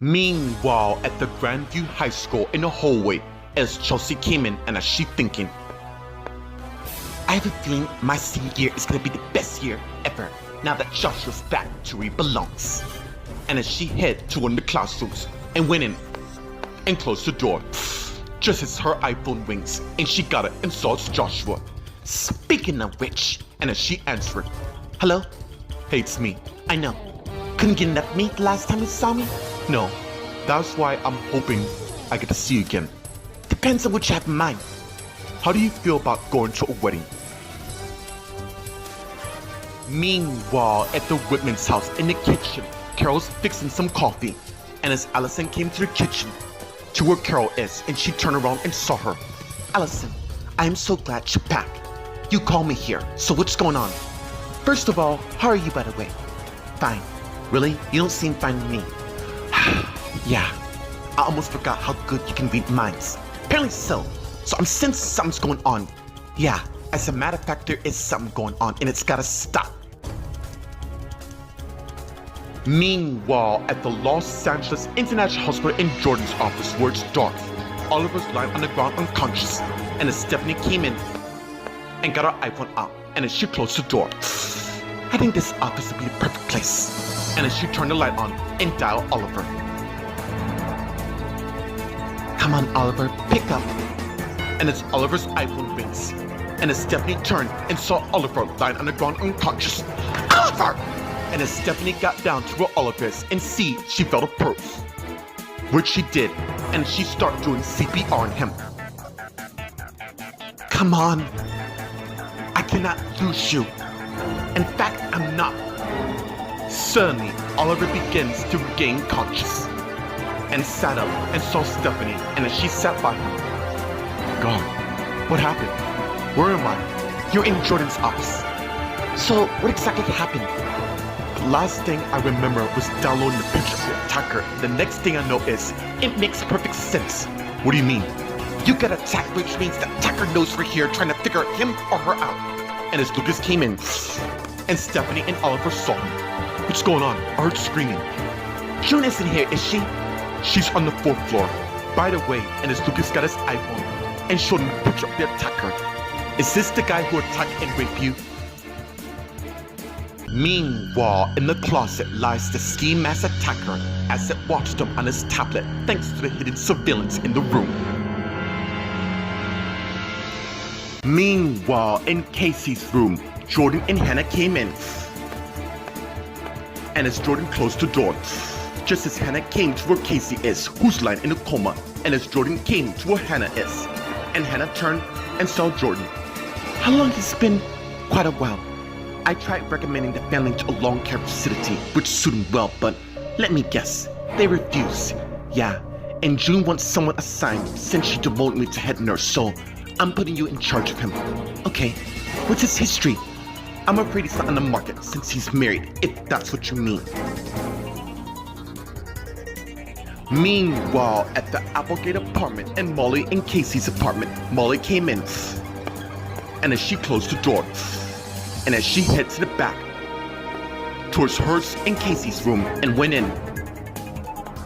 Meanwhile, at the Grandview High School in the hallway, as Chelsea came in and as she thinking, I have a feeling my senior year is gonna be the best year ever, now that Joshua's back to where he belongs. And as she head to one of the classrooms and went in and closed the door, just as her iPhone rings and she got it and saw it's Joshua. Speaking of which, and as she answered, hello? Hey, it's me. I know. Couldn't get enough meat the last time you saw me? No. That's why I'm hoping I get to see you again. Depends on what you have in mind. How do you feel about going to a wedding? Meanwhile, at the Whitman's house in the kitchen, Carol's fixing some coffee. And as Allison came to the kitchen, to where Carol is, and she turned around and saw her. Allison, I am so glad you're back. You called me here, so what's going on? First of all, how are you, by the way? Fine. Really? You don't seem fine to me. Yeah. I almost forgot how good you can read minds. Apparently so. So I'm sensing something's going on. Yeah. As a matter of fact, there is something going on, and it's gotta stop. Meanwhile, at the Los Angeles International Hospital in Jordan's office, where it's dark, Oliver's lying on the ground unconscious, and as Stephanie came in and got her iPhone out, and as she closed the door, I think this office would be the perfect place. And as she turned the light on and dialed Oliver. Come on, Oliver, pick up. And as Oliver's iPhone rings, and as Stephanie turned and saw Oliver lying on the ground unconscious, Oliver! And as Stephanie got down to where Oliver is and see she felt a pulse, which she did, and she started doing CPR on him. Come on. I cannot lose you. In fact, I'm not. Suddenly, Oliver begins to regain conscious and sat up and saw Stephanie, and as she sat by him, God, what happened? Where am I? You're in Jordan's office. So, what exactly happened? The last thing I remember was downloading the picture of the attacker. The next thing I know is, it makes perfect sense. What do you mean? You got attacked, which means the attacker knows we're here trying to figure him or her out. And as Lucas came in, and Stephanie and Oliver saw him. What's going on? I heard screaming. June isn't here, is she? She's on the 4th floor. By the way, and as Lucas got his iPhone and showed him the picture of the attacker, is this the guy who attacked and raped you? Meanwhile, in the closet lies the ski mask attacker as it watched him on his tablet thanks to the hidden surveillance in the room. Meanwhile, in Casey's room, Jordan and Hannah came in. And as Jordan closed the door, just as Hannah came to where Casey is, who's lying in a coma, and as Jordan came to where Hannah is, and Hannah turned and saw Jordan. How long has it been? Quite a while. I tried recommending the family to a long care facility, which suited him well, but let me guess, they refused. Yeah, and June wants someone assigned since she demoted me to head nurse, so I'm putting you in charge of him. Okay, what's his history? I'm afraid he's not on the market since he's married, if that's what you mean. Meanwhile, at the Applegate apartment and Molly and Casey's apartment, Molly came in. And as she closed the door, and as she headed to the back, towards hers and Casey's room, and went in,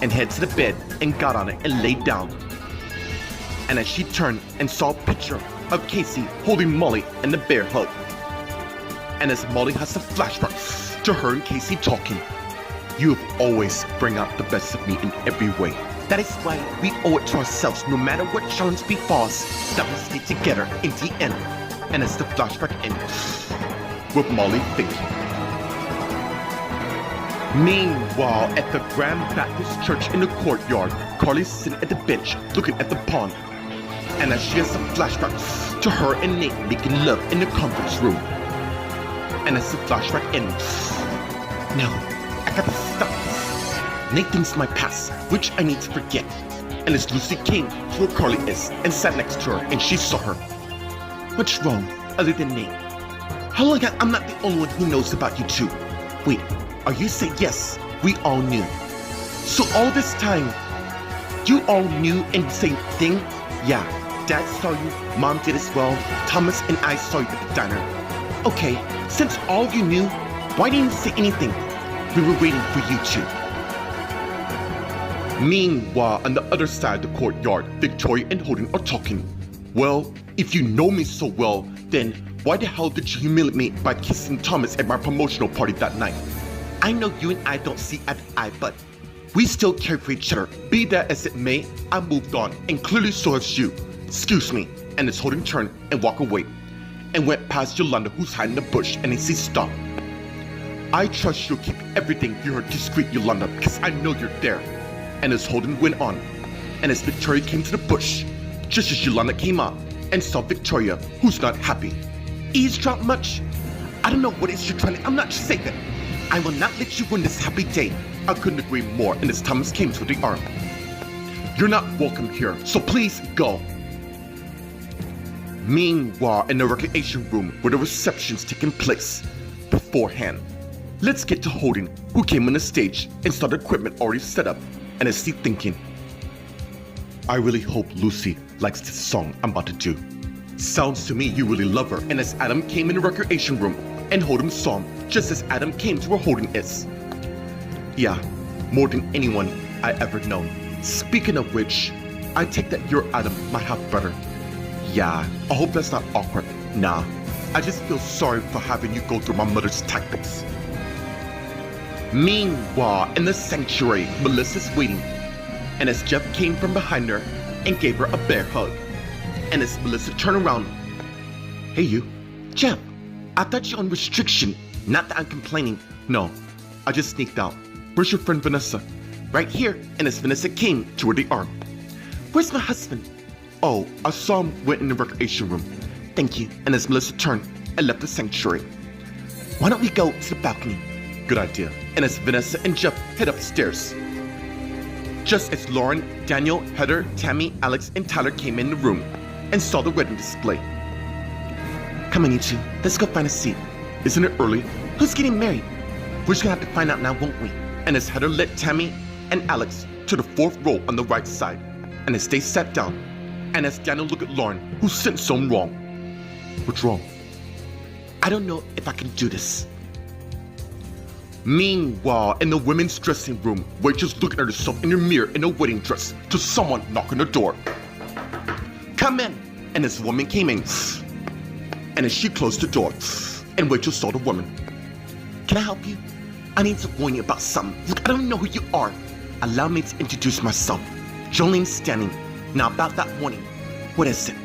and headed to the bed, and got on it, and laid down. And as she turned and saw a picture of Casey holding Molly in the bear hug. And as Molly has a flashback to her and Casey talking, you have always bring out the best of me in every way. That is why we owe it to ourselves, no matter what challenge befalls, that we stay together in the end. And as the flashback ends, with Molly thinking. Meanwhile, at the Grand Baptist Church in the courtyard, Carly's sitting at the bench, looking at the pond. And as she has a flashback to her and Nate making love in the conference room. And as the flashback ends, no, I gotta stop this. Nate thinks my past, which I need to forget. And as Lucy came to where Carly is and sat next to her, and she saw her. What's wrong, other than Nate? How long I'm not the only one who knows about you two? Wait, are you saying yes? We all knew. So all this time, you all knew and the same thing? Yeah, Dad saw you, Mom did as well, Thomas and I saw you at the diner. Okay, since all of you knew, why didn't you say anything? We were waiting for you two. Meanwhile, on the other side of the courtyard, Victoria and Holden are talking. Well, if you know me so well, then why the hell did you humiliate me by kissing Thomas at my promotional party that night? I know you and I don't see eye to eye, but we still care for each other. Be that as it may, I moved on, and clearly so has you. Excuse me. And it's Holden turned and walked away, and went past Yolanda, who's hiding in the bush, and he says, "Stop. I trust you'll keep everything you heard discreet, Yolanda, because I know you're there." And as Holden went on, and as Victoria came to the bush, just as Yolanda came out and saw Victoria, who's not happy. Eavesdrop much? I don't know what it is you're trying to. I'm not saying that. I will not let you ruin this happy day. I couldn't agree more, and as Thomas came to the arm. You're not welcome here, so please go. Meanwhile, in the recreation room where the reception's taking place beforehand, let's get to Holden, who came on the stage and saw the equipment already set up, and is thinking, I really hope Lucy likes this song I'm about to do. Sounds to me you really love her. And as Adam came in the recreation room and Holden saw him, just as Adam came to where Holden is. Yeah, more than anyone I ever known. Speaking of which, I take that your Adam might have better. Yeah, I hope that's not awkward. Nah, I just feel sorry for having you go through my mother's tactics. Meanwhile, in the sanctuary, Melissa's waiting, and as Jeff came from behind her and gave her a bear hug, and as Melissa turned around, hey you, Jeff, I thought you're on restriction. Not that I'm complaining. No, I just sneaked out. Where's your friend Vanessa? Right here. And as Vanessa came to where they are, where's my husband? Oh, I saw him went in the recreation room. Thank you. And as Melissa turned and left the sanctuary, why don't we go to the balcony? Good idea. And as Vanessa and Jeff head upstairs, just as Lauren, Daniel, Heather, Tammy, Alex, and Tyler came in the room and saw the wedding display. Come on, you two. Let's go find a seat. Isn't it early? Who's getting married? We're just gonna have to find out now, won't we? And as Heather led Tammy and Alex to the fourth row on the right side, and as they sat down, and as Daniel looked at Lauren, who sent something wrong. What's wrong? I don't know if I can do this. Meanwhile, in the women's dressing room, Rachel's looking at herself in the mirror in a wedding dress till someone knocked on the door. Come in! And this woman came in, and as she closed the door, and Rachel saw the woman. Can I help you? I need to warn you about something. Look, I don't know who you are. Allow me to introduce myself. Jolene's standing. Now about that warning, what is it?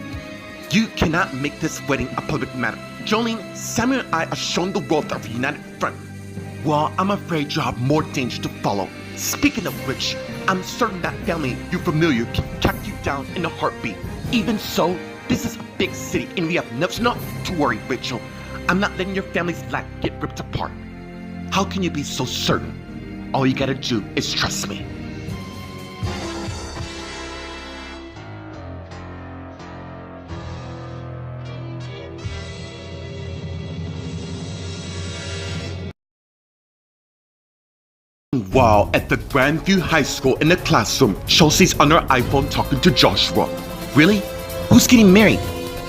You cannot make this wedding a public matter. Jolene, Samuel and I are showing the world that we're united front. Well, I'm afraid you have more danger to follow. Speaking of which, I'm certain that family you're familiar can track you down in a heartbeat. Even so, this is a big city and we have nothing not to worry, Rachel. I'm not letting your family's life get ripped apart. How can you be so certain? All you gotta do is trust me. While at the Grandview High School in the classroom, Chelsea's on her iPhone talking to Joshua. Really? Who's getting married?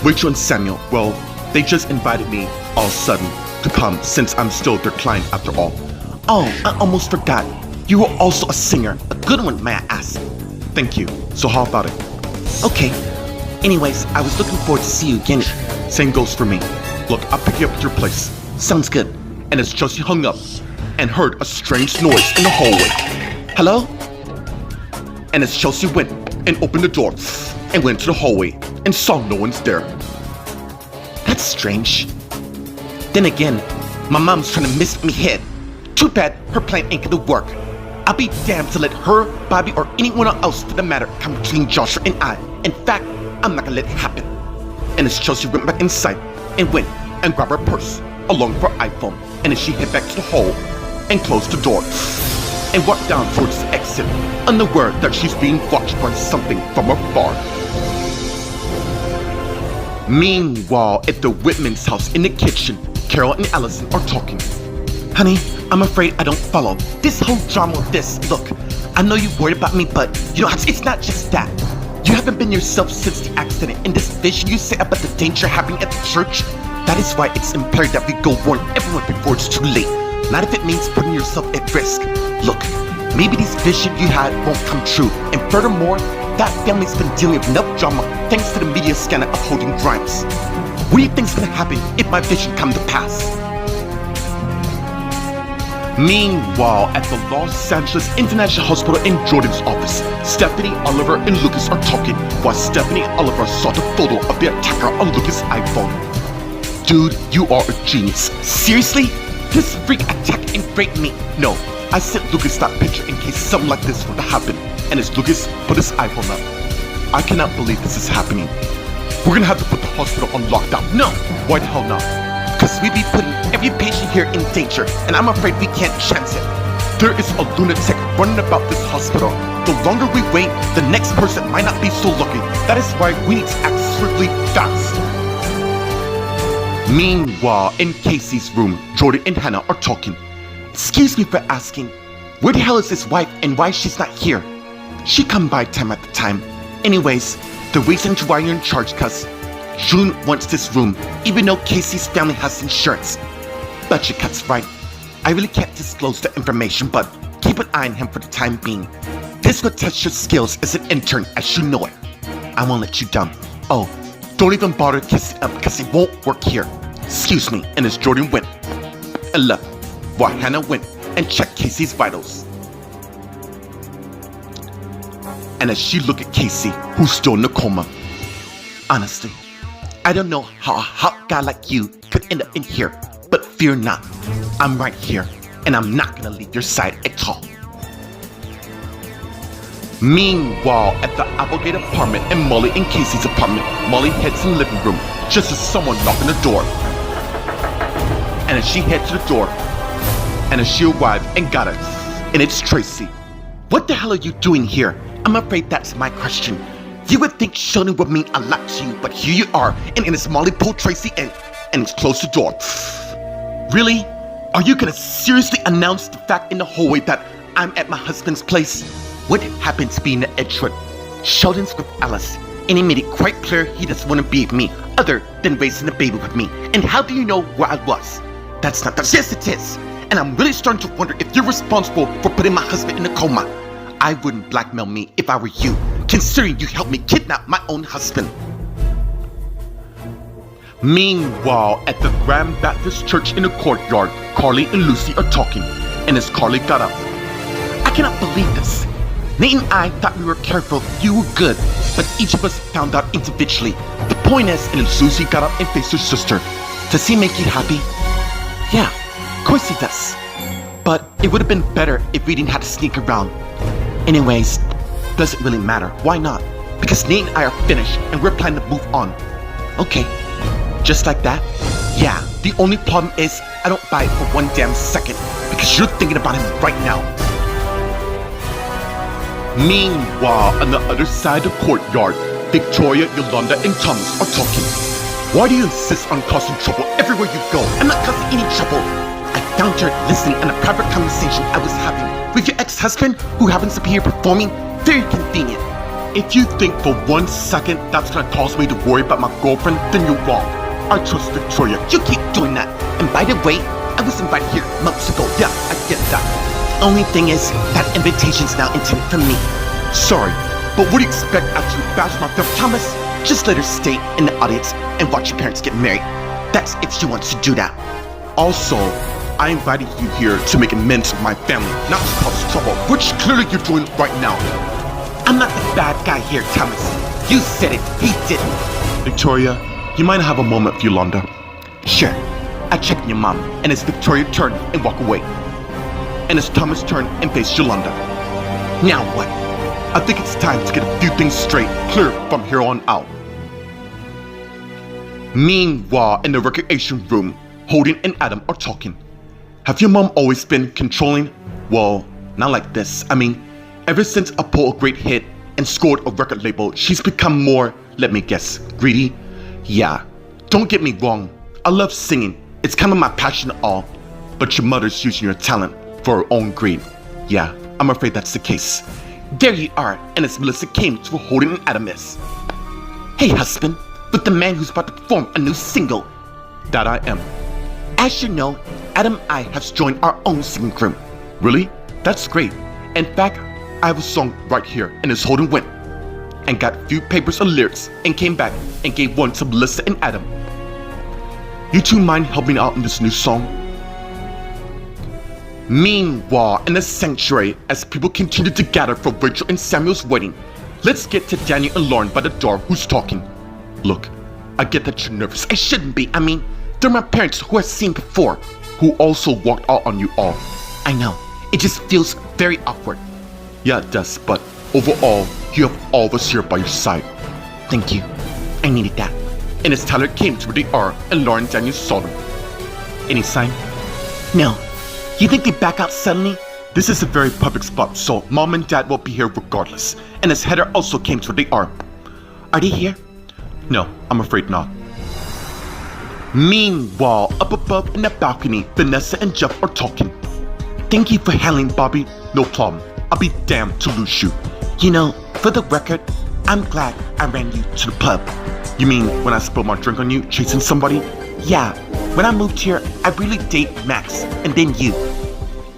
Rachel and Samuel. Well, they just invited me all of a sudden to come since I'm still their client after all. Oh, I almost forgot. You were also a singer. A good one, may I ask? Thank you. So how about it? Okay. Anyways, I was looking forward to see you again. Same goes for me. Look, I'll pick you up at your place. Sounds good. And as Chelsea hung up and heard a strange noise in the hallway. Hello? And as Chelsea went and opened the door and went to the hallway and saw no one's there. That's strange. Then again, my mom's trying to miss me head. Too bad her plan ain't gonna work. I'll be damned to let her, Bobby, or anyone else for the matter come between Joshua and I. In fact, I'm not gonna let it happen. And as Chelsea went back inside and went and grabbed her purse along with her iPhone, and as she headed back to the hall and closed the door and walked down towards the exit, unaware that she's being watched by something from afar. Meanwhile, at the Whitman's house in the kitchen, Carol and Allison are talking. Honey, I'm afraid I don't follow. This whole drama with this, look, I know you're worried about me, but you know, it's not just that. You haven't been yourself since the accident, and this vision you say about the danger happening at the church, that is why it's imperative that we go warn everyone before it's too late. Not if it means putting yourself at risk. Look, maybe this vision you had won't come true. And furthermore, that family's been dealing with enough drama thanks to the media scandal upholding Grimes. What do you think's gonna happen if my vision come to pass? Meanwhile, at the Los Angeles International Hospital in Jordan's office, Stephanie, Oliver, and Lucas are talking while Stephanie and Oliver saw the photo of the attacker on Lucas' iPhone. Dude, you are a genius. Seriously? This freak attack infuriated me. No, I sent Lucas that picture in case something like this were to happen, and as Lucas put his iPhone up. I cannot believe this is happening. We're gonna have to put the hospital on lockdown. No, why the hell not? Because we'd be putting every patient here in danger, and I'm afraid we can't chance it. There is a lunatic running about this hospital. The longer we wait, the next person might not be so lucky. That is why we need to act swiftly fast. Meanwhile, in Casey's room, Jordan and Hannah are talking. Excuse me for asking, where the hell is his wife and why she's not here? She come by time at the time. Anyways, the reason to why you're in charge, cuz June wants this room, even though Casey's family has insurance. Budget cuts, right? I really can't disclose the information, but keep an eye on him for the time being. This will test your skills as an intern, as you know it. I won't let you down. Oh, don't even bother kissing up, because it won't work here. Excuse me. And as Jordan went and left, while Hannah went and checked Casey's vitals. And as she looked at Casey, who's still in a coma. Honestly, I don't know how a hot guy like you could end up in here, but fear not. I'm right here, and I'm not gonna leave your side at all. Meanwhile, at the Applegate apartment and Molly and Casey's apartment, Molly heads in the living room just as someone knocked on the door. And as she heads to the door, and as she arrived and got it, and it's Tracy. What the hell are you doing here? I'm afraid that's my question. You would think Sheldon would mean a lot to you, but here you are, and it's Molly pulled Tracy in, and it's closed the door. Really? Are you gonna seriously announce the fact in the hallway that I'm at my husband's place? What happens being the Edgewood? Sheldon's with Alice, and he made it quite clear he doesn't want to be with me, other than raising a baby with me. And how do you know where I was? That's not the— Yes, it is. And I'm really starting to wonder if you're responsible for putting my husband in a coma. I wouldn't blackmail me if I were you, considering you helped me kidnap my own husband. Meanwhile, at the Grand Baptist Church in the courtyard, Carly and Lucy are talking, and as Carly got up, I cannot believe this. Nate and I thought we were careful, you were good, but each of us found out individually. The point is, and as Lucy got up and faced her sister, does he make you happy? Yeah, of course he does. But it would have been better if we didn't have to sneak around. Anyways, doesn't really matter. Why not? Because Nate and I are finished, and we're planning to move on. Okay, just like that? Yeah, the only problem is I don't buy it for one damn second, because you're thinking about him right now. Meanwhile, on the other side of the courtyard, Victoria, Yolanda, and Thomas are talking. Why do you insist on causing trouble everywhere you go? I'm not causing any trouble. I found her listening in a private conversation I was having with your ex-husband, who happens to be here performing. Very convenient. If you think for 1 second that's gonna cause me to worry about my girlfriend, then you're wrong. I trust Victoria. You keep doing that. And by the way, I was invited here months ago. Yeah, I get that. Only thing is, that invitation's now intended for me. Sorry, but what do you expect after you bash my friend Thomas? Just let her stay in the audience and watch your parents get married. That's if she wants to do that. Also, I invited you here to make amends with my family, not to cause trouble, which clearly you're doing right now. I'm not the bad guy here, Thomas. You said it, he didn't. Victoria, you might have a moment with Yolanda. Sure. I checked on your mom, and as Victoria turned and walked away. And as Thomas turned and faced Yolanda. Now what? I think it's time to get a few things straight, clear from here on out. Meanwhile, in the recreation room, Holden and Adam are talking. Have your mom always been controlling? Well, not like this. I mean, ever since I pulled a great hit and scored a record label, she's become more, let me guess, greedy? Yeah, don't get me wrong. I love singing. It's kind of my passion and all. But your mother's using your talent for her own greed. Yeah, I'm afraid that's the case. There you are, and as Melissa came to Holden and Adam is. Hey husband, with the man who's about to perform a new single. That I am. As you know, Adam and I have joined our own singing group. Really? That's great. In fact, I have a song right here, and it's Holden went and got a few papers of lyrics and came back and gave one to Melissa and Adam. You two mind helping out in this new song? Meanwhile, in the sanctuary, as people continue to gather for Rachel and Samuel's wedding, let's get to Daniel and Lauren by the door who's talking. Look, I get that you're nervous. I shouldn't be. I mean, they're my parents who I've seen before, who also walked out on you all. I know, it just feels very awkward. Yeah, it does, but overall, you have all of us here by your side. Thank you. I needed that. And as Tyler came to where they are, and Lauren and Daniel saw them. Any sign? No. You think they back out suddenly? This is a very public spot, so Mom and Dad will be here regardless. And as Heather also came to where they are. Are they here? No, I'm afraid not. Meanwhile, up above in the balcony, Vanessa and Jeff are talking. Thank you for handling Bobby. No problem. I'll be damned to lose you. You know, for the record, I'm glad I ran you to the pub. You mean when I spilled my drink on you, chasing somebody? Yeah, when I moved here, I really dated Max, and then you.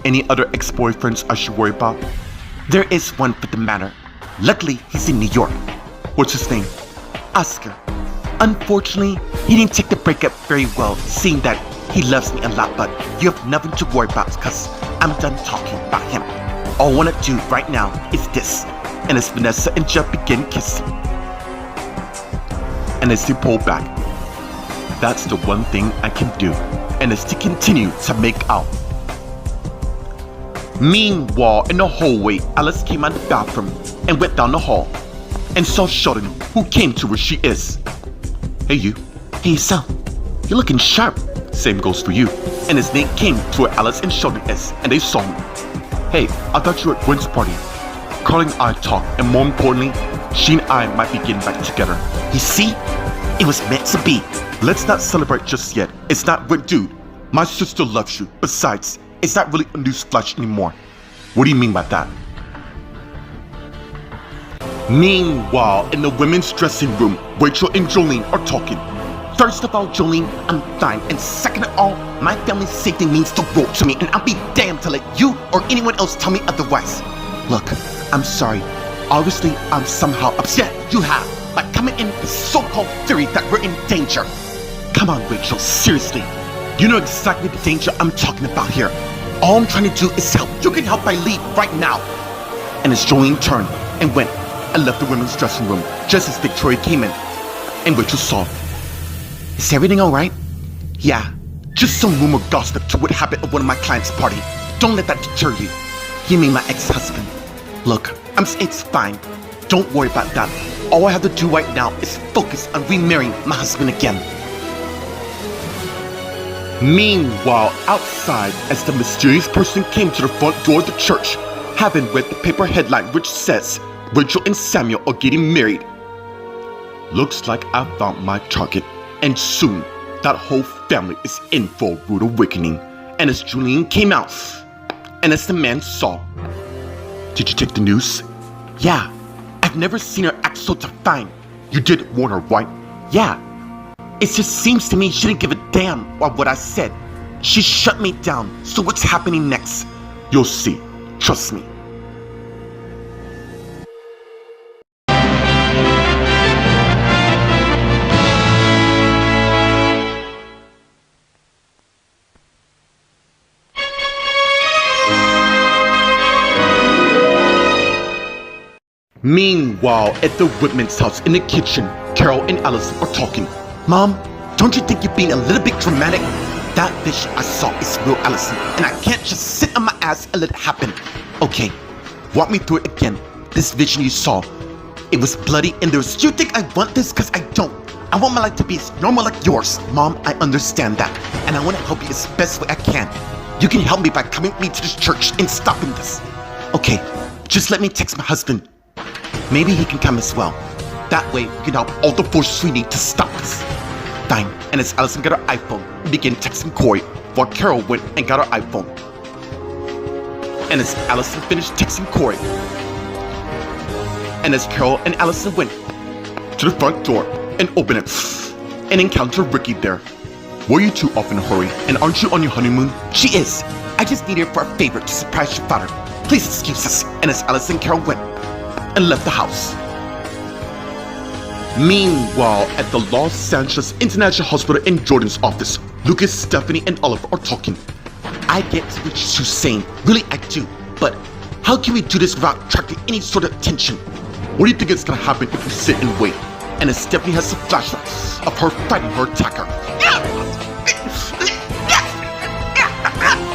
Any other ex-boyfriends I should worry about? There is one for the matter. Luckily, he's in New York. What's his name? Oscar. Unfortunately, he didn't take the breakup very well, seeing that he loves me a lot, but you have nothing to worry about because I'm done talking about him. All I want to do right now is this. And as Vanessa and Jeff begin kissing, and as they pull back, that's the one thing I can do, and it's to continue to make out. Meanwhile, in the hallway, Alice came out of the bathroom and went down the hall and saw Sheldon, who came to where she is. Hey you. Hey Sal, you're looking sharp. Same goes for you. And as Nate came to where Alice and Sheldon is, and they saw him. Hey, I thought you were at Gwen's party. Carly and I talked, and more importantly, she and I might be getting back together. You see? It was meant to be. Let's not celebrate just yet. It's not what, dude. My sister loves you. Besides, it's not really a newsflash anymore. What do you mean by that? Meanwhile, in the women's dressing room, Rachel and Jolene are talking. First of all, Jolene, I'm fine. And second of all, my family's safety means the world to me, and I'll be damned to let you or anyone else tell me otherwise. Look, I'm sorry. Obviously, I'm somehow upset you have by coming in with so-called theory that we're in danger. Come on, Rachel, seriously. You know exactly the danger I'm talking about here. All I'm trying to do is help. You can help by leave right now. And as Jolene turned and went and left the women's dressing room just as Victoria came in, and Rachel saw. Is everything alright? Yeah, just some rumor gossip to what happened at one of my clients' party. Don't let that deter you. You mean my ex-husband? Look, it's fine. Don't worry about that. All I have to do right now is focus on remarrying my husband again. Meanwhile, outside, as the mysterious person came to the front door of the church, having read the paper headline which says, Rachel and Samuel are getting married. Looks like I found my target, and soon, that whole family is in for a rude awakening. And as Julian came out, and as the man saw, did you take the news? Yeah, I've never seen her act so defiant. You did warn her, right? Yeah. It just seems to me she didn't give a damn about what I said. She shut me down, so what's happening next? You'll see, trust me. Meanwhile, at the Whitman's house in the kitchen, Carol and Allison are talking. Mom, don't you think you're being a little bit dramatic? That vision I saw is real, Allison, and I can't just sit on my ass and let it happen. Okay, walk me through it again. This vision you saw, it was bloody and there's... Do you think I want this? Because I don't. I want my life to be as normal like yours. Mom, I understand that, and I want to help you as best way I can. You can help me by coming with me to this church and stopping this. Okay, just let me text my husband. Maybe he can come as well. That way, we can help all the forces we need to stop this. Fine. And as Allison got her iPhone, we began texting Corey, while Carol went and got her iPhone. And as Allison finished texting Corey, and as Carol and Allison went to the front door and opened it, and encountered Ricky there. Were you two off in a hurry? And aren't you on your honeymoon? She is. I just need her for a favor to surprise your father. please excuse us. And as Alice and Carol went and left the house. Meanwhile, at the Los Angeles International Hospital in Jordan's office, Lucas, Stephanie, and Oliver are talking. I get what you're saying, really I do, but how can we do this without attracting any sort of attention? What do you think is gonna happen if we sit and wait? And as Stephanie has some flashbacks of her fighting her attacker.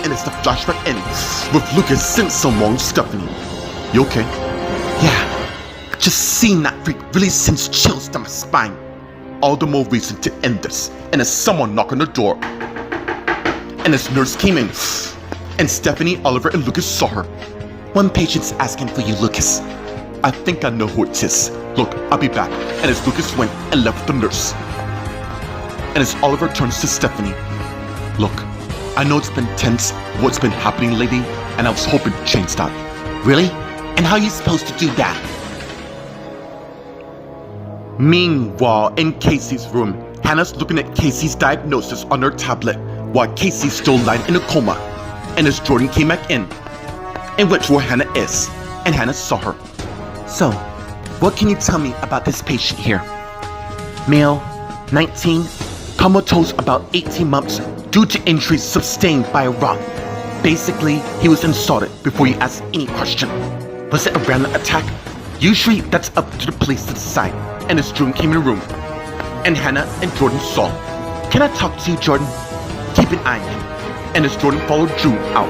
And as the flashback ends with Lucas saying some wrong Stephanie. You okay? Yeah. Just seeing that freak really sends chills down my spine. All the more reason to end this. And as someone knocked on the door. And as nurse came in. And Stephanie, Oliver, and Lucas saw her. One patient's asking for you, Lucas. I think I know who it is. Look, I'll be back. And as Lucas went and left the nurse. And as Oliver turns to Stephanie. Look, I know it's been tense, what's been happening lately, and I was hoping to change that. Really? And how are you supposed to do that? Meanwhile, in Casey's room, Hannah's looking at Casey's diagnosis on her tablet while Casey's still lying in a coma. And as Jordan came back in and went to where Hannah is, and Hannah saw her. So, what can you tell me about this patient here? Male, 19, comatose about 18 months due to injuries sustained by a rock. Basically, he was insulted before you asked any question. Was it a random attack? Usually, that's up to the police to decide. And as Jordan came in the room, and Hannah and Jordan saw. Can I talk to you, Jordan? Keep an eye on him. And as Jordan followed Drew out.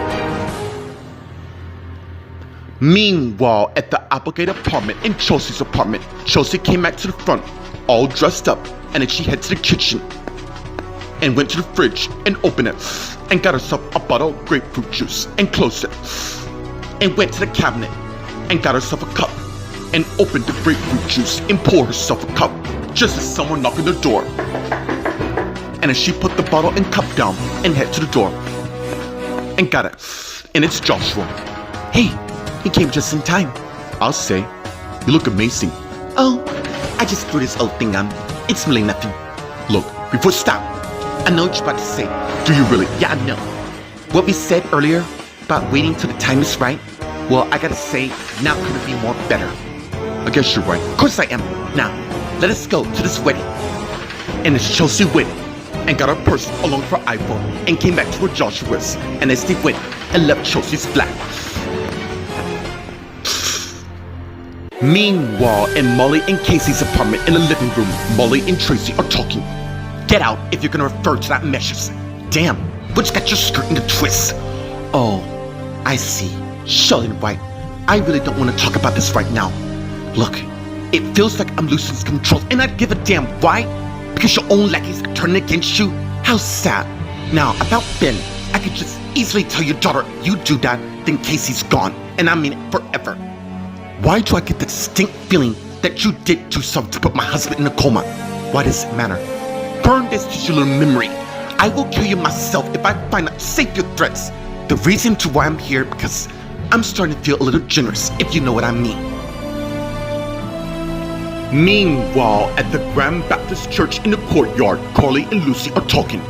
Meanwhile, at the Applegate apartment in Chelsea's apartment, Chelsea came back to the front, all dressed up, and then she headed to the kitchen and went to the fridge and opened it and got herself a bottle of grapefruit juice and closed it and went to the cabinet and got herself a cup and opened the grapefruit juice and poured herself a cup just as someone knocked on the door. And as she put the bottle and cup down and headed to the door and got it, and it's Joshua. Hey, he came just in time. I'll say, you look amazing. Oh, I just threw this old thing on. It's really nothing. Look, before stop. I know what you're about to say. Do you really? Yeah, I know. What we said earlier about waiting till the time is right, well, I gotta say, now couldn't be more better. I guess you're right. Of course I am. Now, let us go to this wedding. And as Chelsea went and got her purse along with her iPhone and came back to where Joshua was, and as they went and left Chelsea's flat. Meanwhile, in Molly and Casey's apartment in the living room, Molly and Tracy are talking. Get out if you're gonna refer to that meshes. Damn, what's got your skirt in a twist? Oh, I see. Sheldon White, I really don't want to talk about this right now. Look, it feels like I'm losing control and I give a damn. Why? Because your own lackeys are turning against you? How sad. Now, about Ben, I could just easily tell your daughter you do that, then Casey's gone. And I mean it forever. Why do I get the distinct feeling that you did do something to put my husband in a coma? Why does it matter? Burn this to your little memory. I will kill you myself if I find out safe your threats. The reason to why I'm here because I'm starting to feel a little generous, if you know what I mean. Meanwhile, at the Grand Baptist Church in the courtyard, Carly and Lucy are talking.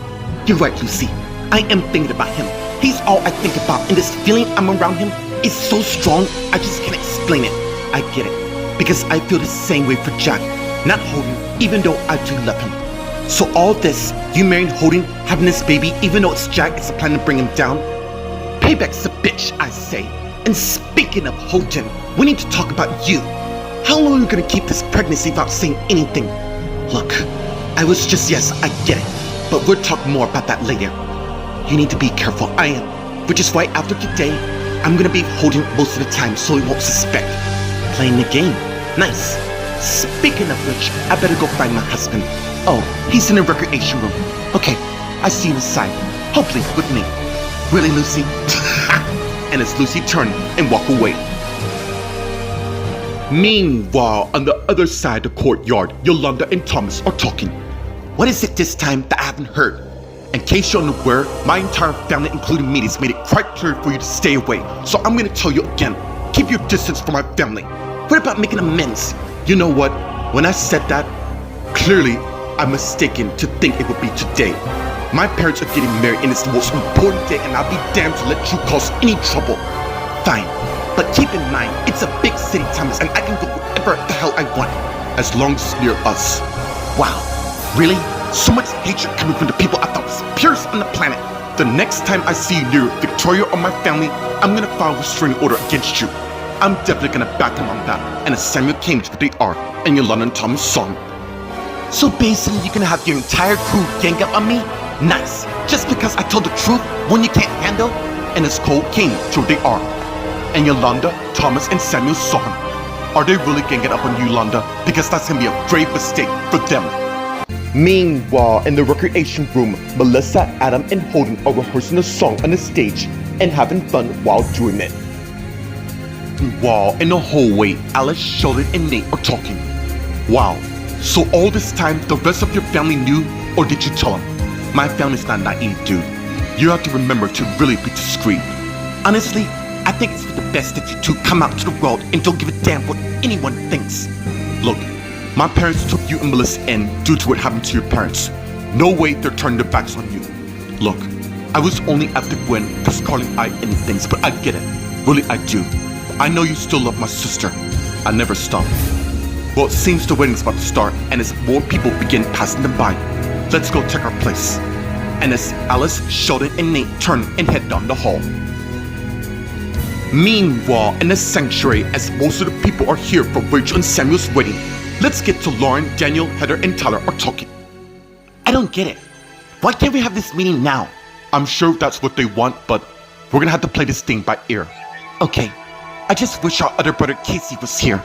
You're right, Lucy. I am thinking about him. He's all I think about, and this feeling I'm around him is so strong, I just can't explain it. I get it, because I feel the same way for Jack. Not Holden, even though I do love him. So all this, you marrying Holden, having this baby, even though it's Jack, it's a plan to bring him down? Payback's a bitch, I say. And speaking of Holden, we need to talk about you. How long are you gonna keep this pregnancy without saying anything? Look, I was just, yes, I get it, but we'll talk more about that later. You need to be careful, I am. Which is why after today, I'm gonna be Holden most of the time so he won't suspect. Playing the game, nice. Speaking of which, I better go find my husband. Oh, he's in the recreation room. Okay, I see him inside. Hopefully with me. Really, Lucy? And as Lucy turned and walked away. Meanwhile, on the other side of the courtyard, Yolanda and Thomas are talking. What is it this time that I haven't heard? In case you're unaware, my entire family, including me, has made it quite clear for you to stay away. So I'm gonna tell you again, keep your distance from my family. What about making amends? You know what? When I said that, clearly I'm mistaken to think it would be today. My parents are getting married and it's the most important day and I'll be damned to let you cause any trouble. Fine, But keep in mind, it's a big city, Thomas, and I can go wherever the hell I want, as long as it's near us. Wow, really? So much hatred coming from the people I thought was purest on the planet. The next time I see you near Victoria or my family, I'm gonna file a restraining order against you. I'm definitely gonna back them on that. And as Samuel came to what they are, and Yolanda and Thomas saw him. So basically, you're gonna have your entire crew gang up on me? Nice. Just because I told the truth, one you can't handle? And as Cole came to where they are, and Yolanda, Thomas, and Samuel saw him. Are they really ganging up on you, Yolanda? Because that's gonna be a grave mistake for them. Meanwhile, in the recreation room, Melissa, Adam, and Holden are rehearsing a song on the stage and having fun while doing it. While in the hallway, Alice, Sheldon, and Nate are talking. Wow, so all this time the rest of your family knew, or did you tell them? My family's not naive, dude. You have to remember to really be discreet. Honestly, I think it's for the best that you two come out to the world and don't give a damn what anyone thinks. Look, my parents took you and Melissa in due to what happened to your parents. No way they're turning their backs on you. Look, I was only after Gwen because Carly eyed any things, but I get it. Really, I do. I know you still love my sister. I never stop. Well, it seems the wedding's about to start, and as more people begin passing them by, let's go check our place. And as Alice, Sheldon, and Nate turn and head down the hall. Meanwhile, in the sanctuary, as most of the people are here for Rachel and Samuel's wedding, let's get to Lauren, Daniel, Heather, and Tyler are talking. I don't get it. Why can't we have this meeting now? I'm sure that's what they want, but we're gonna have to play this thing by ear. Okay, I just wish our other brother Casey was here.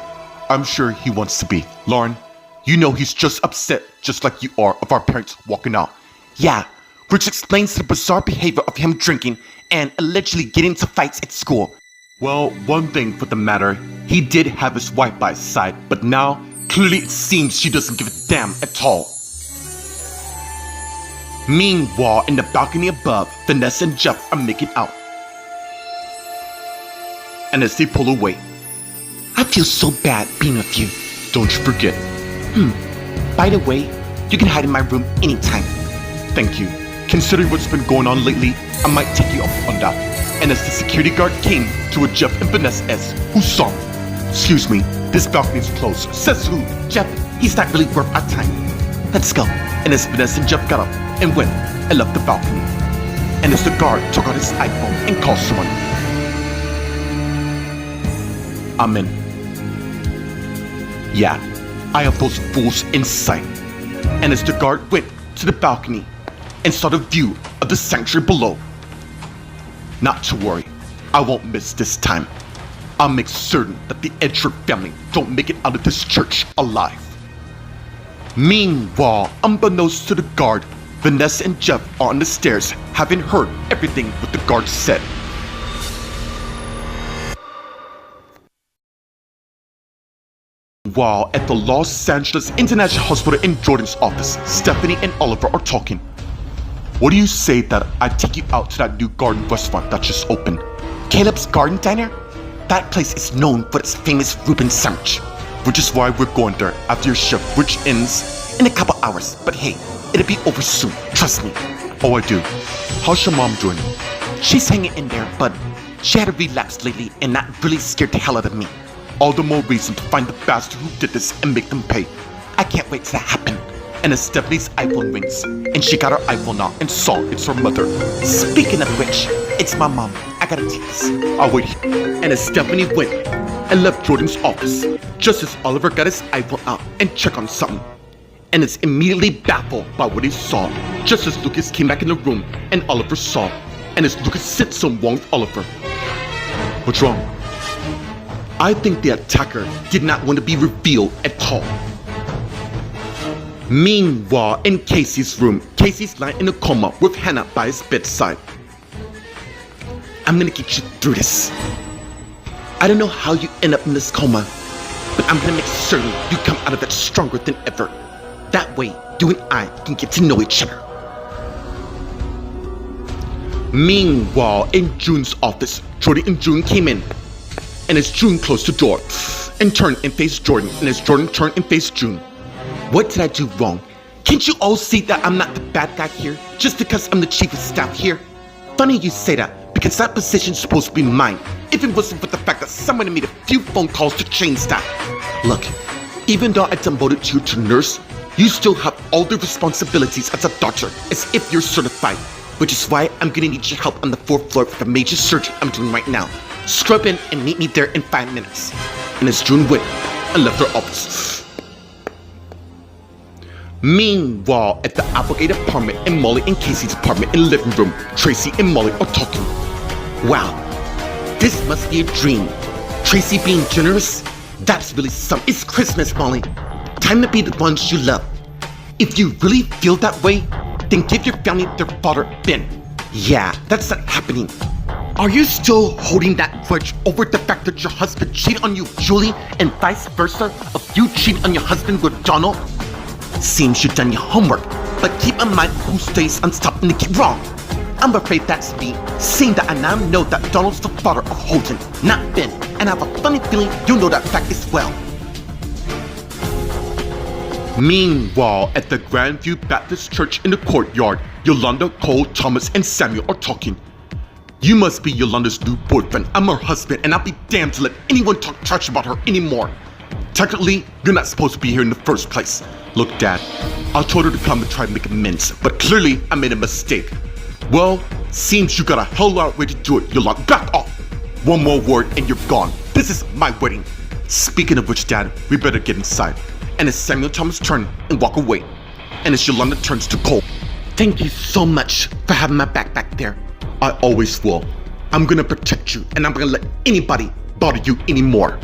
I'm sure he wants to be. Lauren, you know he's just upset, just like you are, of our parents walking out. Yeah, which explains the bizarre behavior of him drinking and allegedly getting into fights at school. Well, one thing for the matter, he did have his wife by his side, but now, clearly it seems she doesn't give a damn at all. Meanwhile, in the balcony above, Vanessa and Jeff are making out. And as they pull away, I feel so bad being with you. Don't you forget. By the way, you can hide in my room anytime. Thank you. Considering what's been going on lately, I might take you up on that. And as the security guard came to where Jeff and Vanessa is, who saw him? Excuse me, this balcony's closed. Says who? Jeff, he's not really worth our time. Let's go. And as Vanessa and Jeff got up and went and left the balcony. And as the guard took out his iPhone and called someone. I'm in. Yeah, I have those fools in sight. And as the guard went to the balcony and saw the view of the sanctuary below. Not to worry, I won't miss this time. I'll make certain that the Edgeworth family don't make it out of this church alive. Meanwhile, unbeknownst to the guard, Vanessa and Jeff are on the stairs, having heard everything what the guard said. While at the Los Angeles International Hospital in Jordan's office, Stephanie and Oliver are talking. What do you say that I take you out to that new garden restaurant that just opened? Caleb's Garden Diner? That place is known for its famous Reuben sandwich, which is why we're going there after your shift, which ends in a couple hours. But hey, it'll be over soon, trust me. Oh, I do. How's your mom doing? She's hanging in there, but she had a relapse lately and that really scared the hell out of me. All the more reason to find the bastard who did this and make them pay. I can't wait till that happen. And as Stephanie's iPhone rings, and she got her iPhone out and saw it's her mother. Speaking of which, it's my mom. I gotta take this. I'll wait here. And as Stephanie went and left Jordan's office, just as Oliver got his iPhone out and checked on something. And is immediately baffled by what he saw, just as Lucas came back in the room and Oliver saw. And as Lucas said something wrong with Oliver. What's wrong? I think the attacker did not want to be revealed at all. Meanwhile, in Casey's room, Casey's lying in a coma with Hannah by his bedside. I'm gonna get you through this. I don't know how you end up in this coma, but I'm gonna make certain you come out of it stronger than ever. That way, you and I can get to know each other. Meanwhile, in June's office, Jordan and June came in. And as June closed the door and turned and faced Jordan, and as Jordan turned and faced June. What did I do wrong? Can't you all see that I'm not the bad guy here, just because I'm the chief of staff here? Funny you say that, because that position's supposed to be mine, if it wasn't for the fact that somebody made a few phone calls to change that. Look, even though I demoted you to nurse, you still have all the responsibilities as a doctor, as if you're certified. Which is why I'm gonna need your help on the 4th floor for the major surgery I'm doing right now. Scrub in and meet me there in 5 minutes. And as June went and left her office. Meanwhile, at the Applegate apartment in Molly and Casey's apartment in the living room, Tracy and Molly are talking. Wow, this must be a dream. Tracy being generous? That's really something. It's Christmas, Molly. Time to be the ones you love. If you really feel that way, then give your family their father, Ben. Yeah, that's not happening. Are you still holding that grudge over the fact that your husband cheated on you with Julie and vice versa of you cheating on your husband with Donald? Seems you've done your homework, but keep in mind who stays on top and get wrong. I'm afraid that's me, seeing that I now know that Donald's the father of Holden, not Ben, and I have a funny feeling you know that fact as well. Meanwhile, at the Grandview Baptist Church in the courtyard, Yolanda, Cole, Thomas, and Samuel are talking. You must be Yolanda's new boyfriend. I'm her husband, and I'll be damned to let anyone talk trash about her anymore. Technically, you're not supposed to be here in the first place. Look, Dad, I told her to come and try to make amends, but clearly I made a mistake. Well, seems you got a hell lot of way to do it, Yolanda. Back off! One more word and you're gone. This is my wedding. Speaking of which, Dad, we better get inside. And as Samuel Thomas turns and walk away, and as Yolanda turns to Cole, thank you so much for having my back there. I always will. I'm gonna protect you, and I'm gonna let anybody bother you anymore.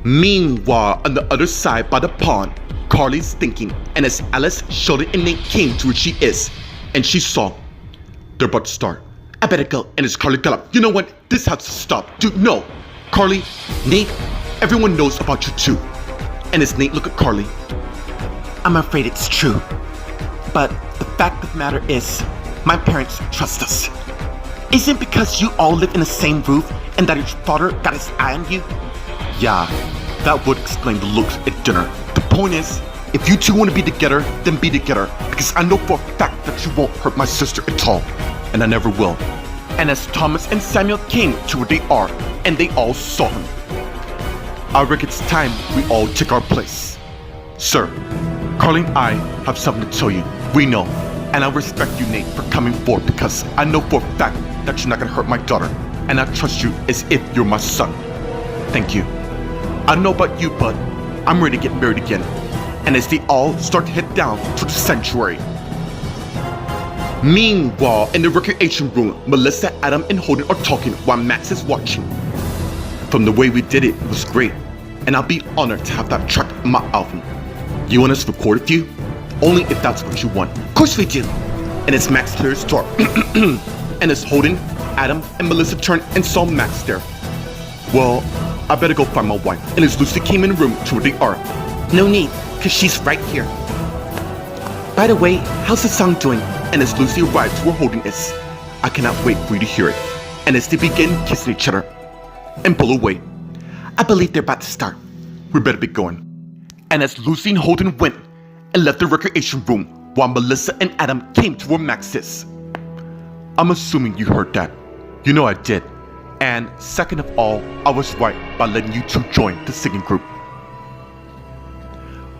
Meanwhile, on the other side by the pond, Carly's thinking, and as Alice, Sheldon, and Nate came to where she is, and she saw they're about to start. I better go. And as Carly got up, you know what? This has to stop. Dude, no. Carly, Nate, everyone knows about you too. And as Nate looked at Carly, I'm afraid it's true. But the fact of the matter is, my parents trust us. Isn't it because you all live in the same roof and that your father got his eye on you? Yeah, that would explain the looks at dinner. The point is, if you two want to be together, then be together. Because I know for a fact that you won't hurt my sister at all. And I never will. And as Thomas and Samuel came to where they are, and they all saw him, I reckon it's time we all take our place. Sir, Carly and I have something to tell you. We know. And I respect you, Nate, for coming forward because I know for a fact that you're not going to hurt my daughter. And I trust you as if you're my son. Thank you. I don't know about you, but I'm ready to get married again. And as they all start to head down to the sanctuary. Meanwhile, in the recreation room, Melissa, Adam, and Holden are talking while Max is watching. From the way we did it, it was great. And I'll be honored to have that track in my album. You want us to record with you? Only if that's what you want. Of course we do. And as Max clears door, and as Holden, Adam, and Melissa turned and saw Max there. Well, I better go find my wife. And as Lucy came in the room to where they are. No need, because she's right here. By the way, how's the song doing? And as Lucy arrives to where Holden is, I cannot wait for you to hear it. And as they begin kissing each other and pull away, I believe they're about to start. We better be going. And as Lucy and Holden went and left the recreation room while Melissa and Adam came to where Max is. I'm assuming you heard that. You know I did. And second of all, I was right by letting you two join the singing group.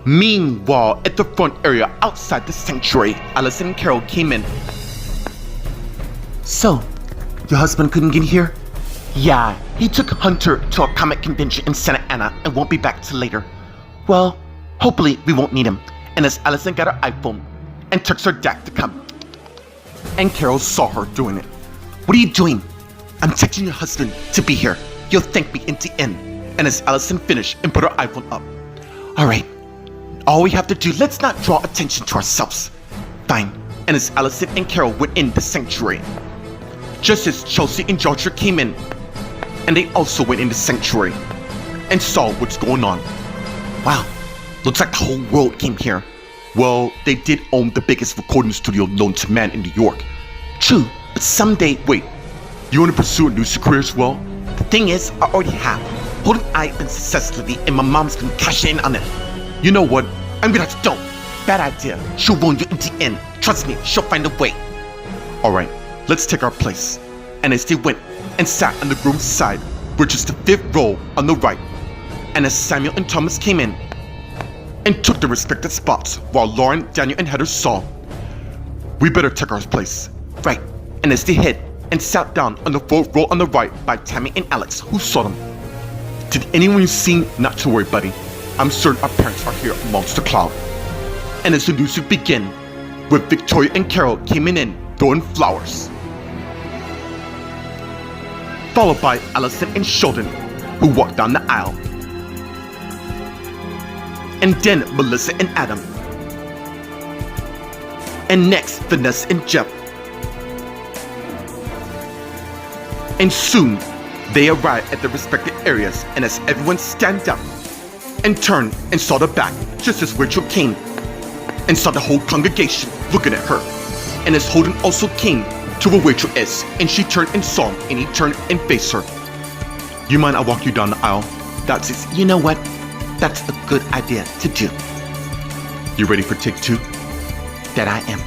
Meanwhile, at the front area outside the sanctuary, Allison and Carol came in. So, your husband couldn't get here? Yeah, he took Hunter to a comic convention in Santa Ana and won't be back till later. Well, hopefully we won't need him. And as Allison got her iPhone and texted her dad to come. And Carol saw her doing it. What are you doing? I'm texting your husband to be here. You'll thank me in the end. And as Allison finished and put her iPhone up. Alright, all we have to do, let's not draw attention to ourselves. Fine. And as Allison and Carol went in the sanctuary. Just as Chelsea and Georgia came in. And they also went in the sanctuary. And saw what's going on. Wow, looks like the whole world came here. Well, they did own the biggest recording studio known to man in New York. True, but someday, wait, you want to pursue a music career as well? The thing is, I already have. Holden and I have been successfully, and my mom's gonna cash in on it. You know what? I'm gonna have to don't. Bad idea. She'll ruin you in the end. Trust me, she'll find a way. Alright, let's take our place. And as they went and sat on the groom's side, which is the fifth row on the right. And as Samuel and Thomas came in and took their respective spots, while Lauren, Daniel, and Heather saw, we better take our place. Right. And as they hid and sat down on the fourth row on the right by Tammy and Alex, who saw them. Did anyone see? Not to worry, buddy. I'm certain our parents are here amongst the cloud. And as the news would begin, with Victoria and Carol coming in throwing flowers, followed by Allison and Sheldon, who walked down the aisle, and then Melissa and Adam, and next Vanessa and Jeff. And soon they arrived at their respective areas, and as everyone stand up and turned and saw the back, just as Rachel came and saw the whole congregation looking at her, and as Holden also came to where Rachel is, and she turned and saw him, and he turned and faced her. You mind I walk you down the aisle? That's it. You know what? That's a good idea to do. You ready for take two? That I am.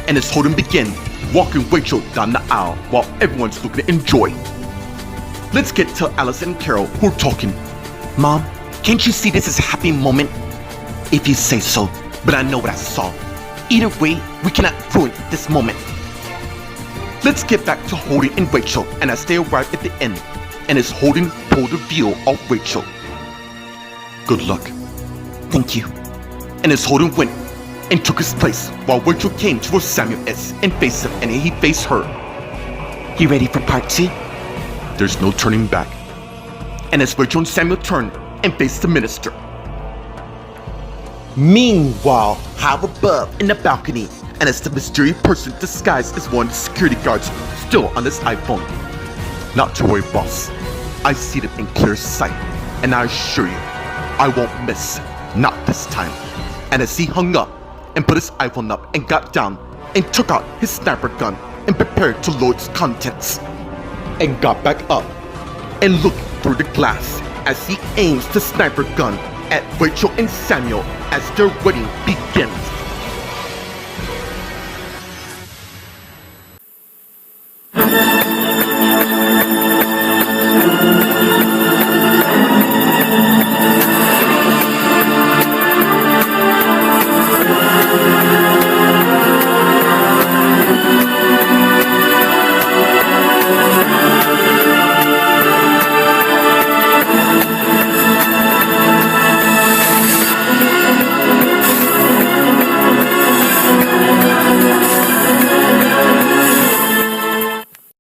And as Holden began walking Rachel down the aisle while everyone's looking to enjoy. Let's get to Allison and Carol, who are talking. Mom, can't you see this is a happy moment? If you say so, but I know what I saw. Either way, we cannot ruin this moment. Let's get back to Holden and Rachel, and as they arrive at the end, and as Holden pulled the veil off Rachel. Good luck. Thank you. And as Holden went and took his place, while Rachel came to where Samuel is and faced him, and he faced her. You ready for part two? There's no turning back. And as Rachel and Samuel turned and faced the minister. Meanwhile, high above in the balcony, and as the mysterious person disguised as one of the security guards still on his iPhone. Not to worry, boss. I see them in clear sight, and I assure you, I won't miss. Not this time. And as he hung up and put his iPhone up and got down and took out his sniper gun and prepared to load its contents, and got back up and looked through the glass as he aims the sniper gun at Rachel and Samuel as their wedding begins.